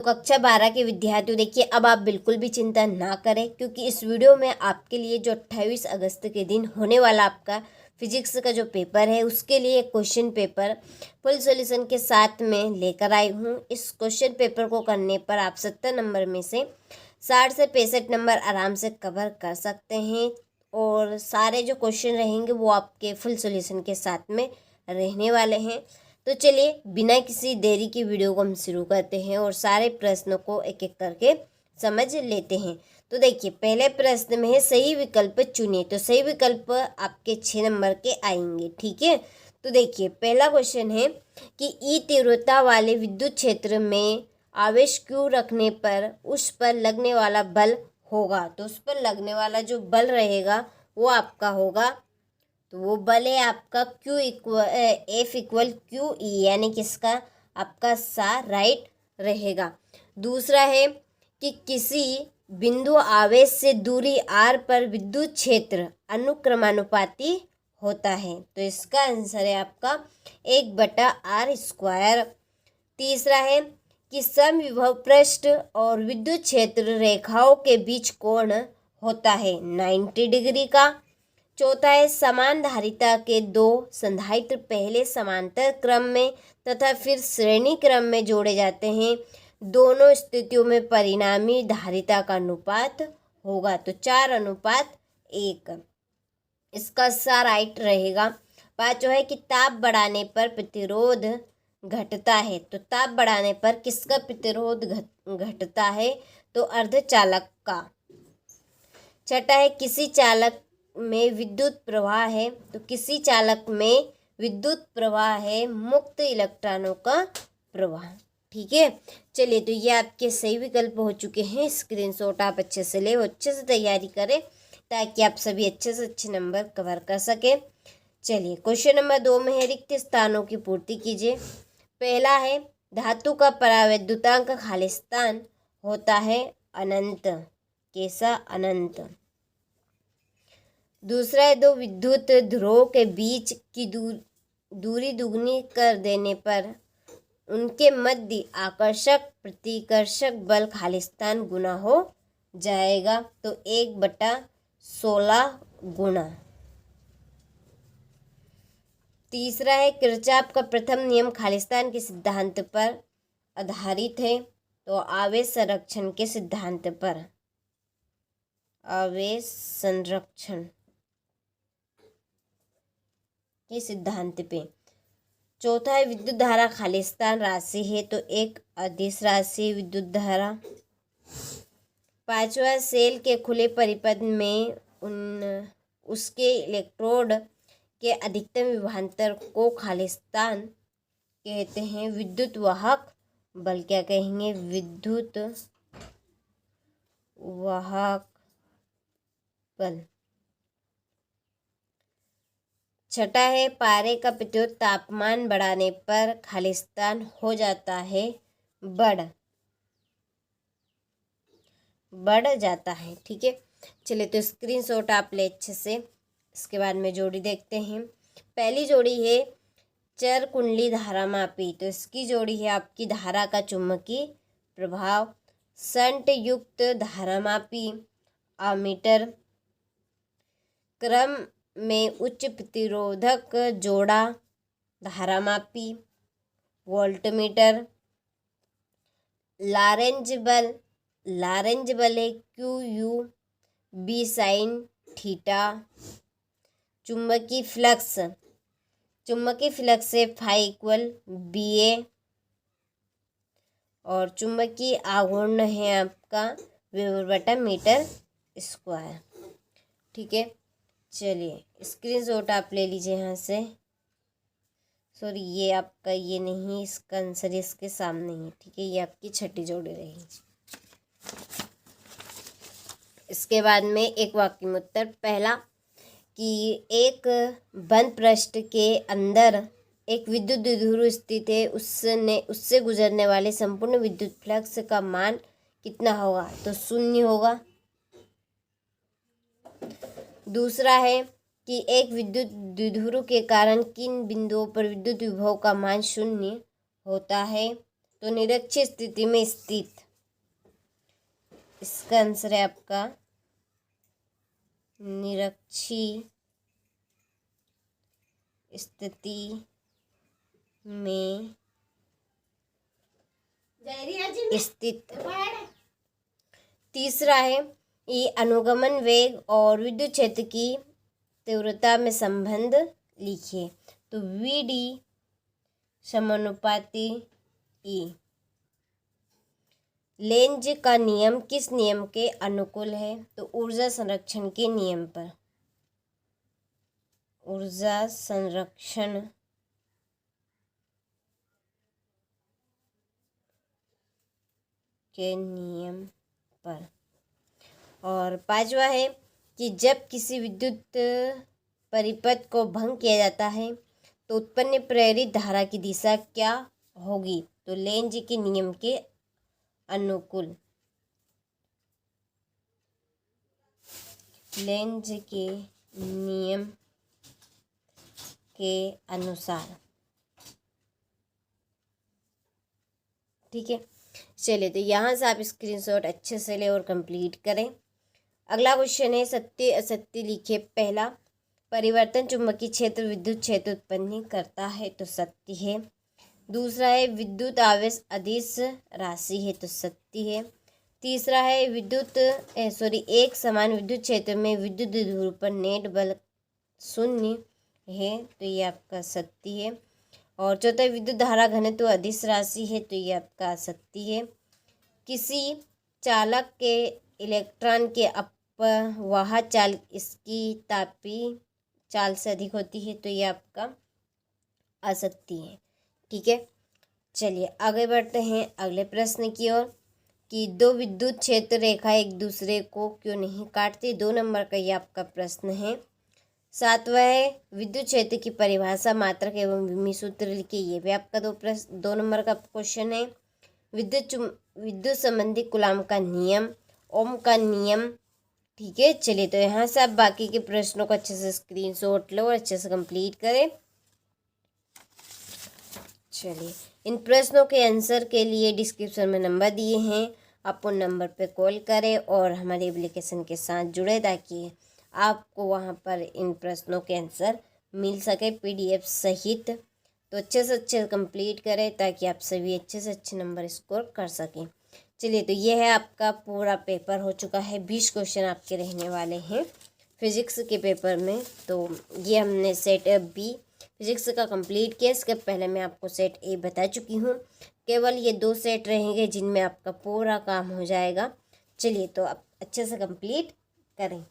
तो कक्षा 12 के विद्यार्थियों, देखिए अब आप बिल्कुल भी चिंता ना करें, क्योंकि इस वीडियो में आपके लिए जो 28 अगस्त के दिन होने वाला आपका फिजिक्स का जो पेपर है उसके लिए क्वेश्चन पेपर फुल सॉल्यूशन के साथ में लेकर आई हूँ। इस क्वेश्चन पेपर को करने पर आप 70 नंबर में से 60 से 65 नंबर आराम से कवर कर सकते हैं, और सारे जो क्वेश्चन रहेंगे वो आपके फुल सॉल्यूशन के साथ में रहने वाले हैं। तो चलिए बिना किसी देरी की वीडियो को हम शुरू करते हैं और सारे प्रश्नों को एक एक करके समझ लेते हैं। तो देखिए पहले प्रश्न में है सही विकल्प चुनिए। तो सही विकल्प आपके 6 नंबर के आएंगे, ठीक है। तो देखिए पहला क्वेश्चन है कि ई तीव्रता वाले विद्युत क्षेत्र में आवेश Q रखने पर उस पर लगने वाला बल होगा। तो उस पर लगने वाला जो बल रहेगा वो आपका होगा, तो वो बल है आपका F इक्वल क्यू ई, यानी किसका आपका सा राइट रहेगा। दूसरा है कि किसी बिंदु आवेश से दूरी r पर विद्युत क्षेत्र अनुक्रमानुपाती होता है। तो इसका आंसर है आपका 1/r²। तीसरा है कि समविभव पृष्ठ और विद्युत क्षेत्र रेखाओं के बीच कोण होता है 90 डिग्री का। चौथा है समान धारिता के दो संधारित्र पहले समांतर क्रम में तथा फिर श्रेणी क्रम में जोड़े जाते हैं। दोनों स्थितियों में परिणामी धारिता का अनुपात होगा, तो 4:1। इसका सा राइट रहेगा। पांचवा है कि ताप बढ़ाने पर प्रतिरोध घटता है। तो ताप बढ़ाने पर किसका प्रतिरोध घटता है? तो अर्धचालक का। छठा है किसी चालक में विद्युत प्रवाह है। तो किसी चालक में विद्युत प्रवाह है मुक्त इलेक्ट्रॉनों का प्रवाह, ठीक है। चलिए तो ये आपके सही विकल्प हो चुके हैं। स्क्रीनशॉट आप अच्छे से ले, अच्छे से तैयारी करें ताकि आप सभी अच्छे से अच्छे नंबर कवर कर सके। चलिए क्वेश्चन नंबर 2 में है रिक्त स्थानों की पूर्ति कीजिए। पहला है धातु का परावैद्युतांक खालिस्तान होता है अनंत, कैसा? अनंत। दूसरा है दो विद्युत ध्रुवों के बीच की दूरी दुगनी कर देने पर उनके मध्य आकर्षक प्रतिकर्षक बल खालिस्तान गुना हो जाएगा। तो 1/16 गुना। तीसरा है किरचॉफ का प्रथम नियम खालिस्तान के सिद्धांत पर आधारित है। तो आवेश संरक्षण के सिद्धांत पर, आवेश संरक्षण के सिद्धांत पे। चौथा है विद्युत धारा खालिस्तान राशि है, तो एक अदिश राशि विद्युत धारा। पांचवा सेल के खुले परिपथ में उसके इलेक्ट्रोड के अधिकतम विभवांतर को खालिस्तान कहते हैं। विद्युत वाहक बल क्या कहेंगे? विद्युत वाहक बल। छठा है पारे का प्रतिरोध तापमान बढ़ाने पर खालिस्तान हो जाता है बढ़ जाता है, ठीक है। चलिए तो स्क्रीनशॉट आप ले अच्छे से। इसके बाद में जोड़ी देखते हैं। पहली जोड़ी है चर कुंडली धारामापी। तो इसकी जोड़ी है आपकी धारा का चुंबकीय प्रभाव। शंट युक्त धारामापी अमीटर। क्रम में उच्च प्रतिरोधक जोड़ा धारामापी वोल्टमीटर। लारेंज बल है QU sin थीटा। चुंबकीय फ्लक्स है फाई इक्वल BA। और चुंबकीय आघूर्ण है आपका वेबर/मीटर स्क्वायर, ठीक है। चलिए स्क्रीनशॉट आप ले लीजिए यहाँ से। सॉरी ये आपका ये नहीं, इसका आंसर इसके सामने ही है, ठीक है। ये आपकी छठी जोड़ी रहेगी। इसके बाद में एक वाक्य में उत्तर। पहला कि एक बंद पृष्ठ के अंदर एक विद्युत द्विध्रुव स्थित है, उससे गुजरने वाले संपूर्ण विद्युत फ्लक्स का मान कितना होगा? तो 0 होगा। दूसरा है कि एक विद्युत द्विध्रुव के कारण किन बिंदुओं पर विद्युत विभव का मान 0 होता है? तो निरक्षीय स्थिति में स्थित, इसका आंसर है आपका निरक्षीय स्थिति में स्थित। तीसरा है ई अनुगमन वेग और विद्युत क्षेत्र की तीव्रता में संबंध लिखिए। तो VD समानुपाती E। लेंज का नियम किस नियम के अनुकूल है? तो ऊर्जा संरक्षण के नियम पर, ऊर्जा संरक्षण के नियम पर। और पांचवा है कि जब किसी विद्युत परिपथ को भंग किया जाता है तो उत्पन्न प्रेरित धारा की दिशा क्या होगी? तो लेंज के नियम के अनुकूल, लेंज के नियम के अनुसार। ठीक है, चलिए तो यहाँ से आप स्क्रीनशॉट अच्छे से ले और कंप्लीट करें। अगला क्वेश्चन है सत्य असत्य लिखिए। पहला, परिवर्तन चुंबकीय क्षेत्र विद्युत क्षेत्र उत्पन्न करता है, तो सत्य है। दूसरा है विद्युत आवेश अदिश राशि है, तो सत्य है। तीसरा है एक समान विद्युत क्षेत्र में विद्युत ध्रुव पर नेट बल 0 है, तो ये आपका सत्य है। और चौथा, विद्युत धारा घनत्व अदिश राशि है, तो ये आपका सत्य है। किसी चालक के इलेक्ट्रॉन के अपवाह चाल इसकी तापीय चाल से अधिक होती है, तो ये आपका असत्य है। ठीक है, चलिए आगे बढ़ते हैं अगले प्रश्न की ओर कि दो विद्युत क्षेत्र रेखा एक दूसरे को क्यों नहीं काटती? 2 नंबर का ये आपका प्रश्न है। सातवां है विद्युत क्षेत्र की परिभाषा, मात्रक एवं विमी सूत्र लिखिए। ये भी आपका 2 नंबर का क्वेश्चन है। विद्युत संबंधी कूलॉम का नियम, ओम का नियम। ठीक है, चलिए तो यहाँ से आप बाकी के प्रश्नों को अच्छे से स्क्रीनशॉट लो और अच्छे से कंप्लीट करें। चलिए, इन प्रश्नों के आंसर के लिए डिस्क्रिप्शन में नंबर दिए हैं, आप उन नंबर पे कॉल करें और हमारे एप्लीकेशन के साथ जुड़े ताकि आपको वहाँ पर इन प्रश्नों के आंसर मिल सके PDF सहित। तो अच्छे से अच्छे कंप्लीट करें ताकि आप सभी अच्छे से अच्छे नंबर स्कोर कर सकें। चलिए तो ये है आपका पूरा पेपर हो चुका है। 20 क्वेश्चन आपके रहने वाले हैं फिजिक्स के पेपर में। तो ये हमने सेट B फिजिक्स का कंप्लीट किया। इसके पहले मैं आपको सेट A बता चुकी हूँ। केवल ये 2 सेट रहेंगे जिनमें आपका पूरा काम हो जाएगा। चलिए तो आप अच्छे से कंप्लीट करें।